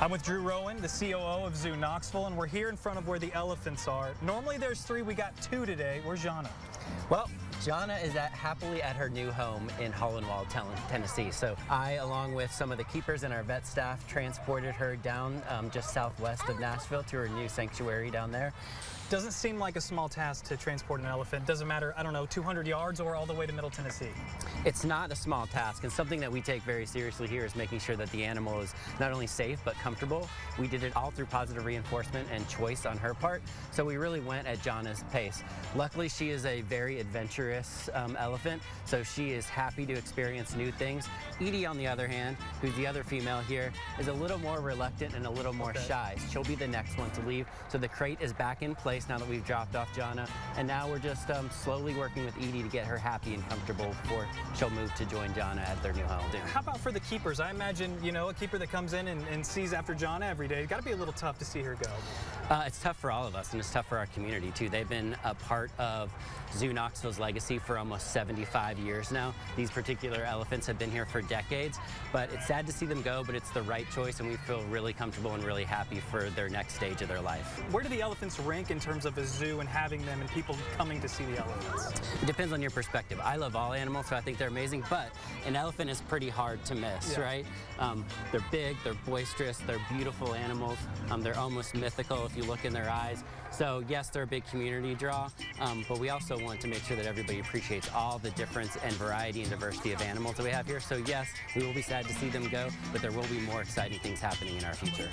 I'm with Drew Rowan, the COO of Zoo Knoxville, and we're here in front of where the elephants are. Normally there's 3, we got 2 today. Where's Jana? Well, Jana is happily at her new home in Hollandwald, Tennessee. So I, along with some of the keepers and our vet staff, transported her down just southwest of Nashville to her new sanctuary down there. Doesn't seem like a small task to transport an elephant. Doesn't matter, I don't know, 200 yards or all the way to Middle Tennessee. It's not a small task, and something that we take very seriously here is making sure that the animal is not only safe but comfortable. We did it all through positive reinforcement and choice on her part, so we really went at Jana's pace. Luckily, she is a very adventurous elephant, so she is happy to experience new things. Edie, on the other hand, who's the other female here, is a little more reluctant and a little more shy. She'll be the next one to leave, so the crate is back in place now that we've dropped off Jana, and now we're just slowly working with Edie to get her happy and comfortable before she'll move to join Jana at their new home. How about for the keepers? I imagine, you know, a keeper that comes in and sees after Jana every day, it's got to be a little tough to see her go. It's tough for all of us, and it's tough for our community too. They've been a part of Zoo Knoxville's legacy for almost 75 years now. These particular elephants have been here for decades, but it's sad to see them go, but it's the right choice, and we feel really comfortable and really happy for their next stage of their life. Where do the elephants rank in terms of a zoo and having them and people coming to see the elephants? It depends on your perspective. I love all animals, so I think they're amazing, but an elephant is pretty hard to miss, right? They're big, they're boisterous, they're beautiful animals. They're almost mythical if you look in their eyes. So yes, they're a big community draw, but we also want to make sure that everybody appreciates all the difference and variety and diversity of animals that we have here. So yes, we will be sad to see them go, but there will be more exciting things happening in our future.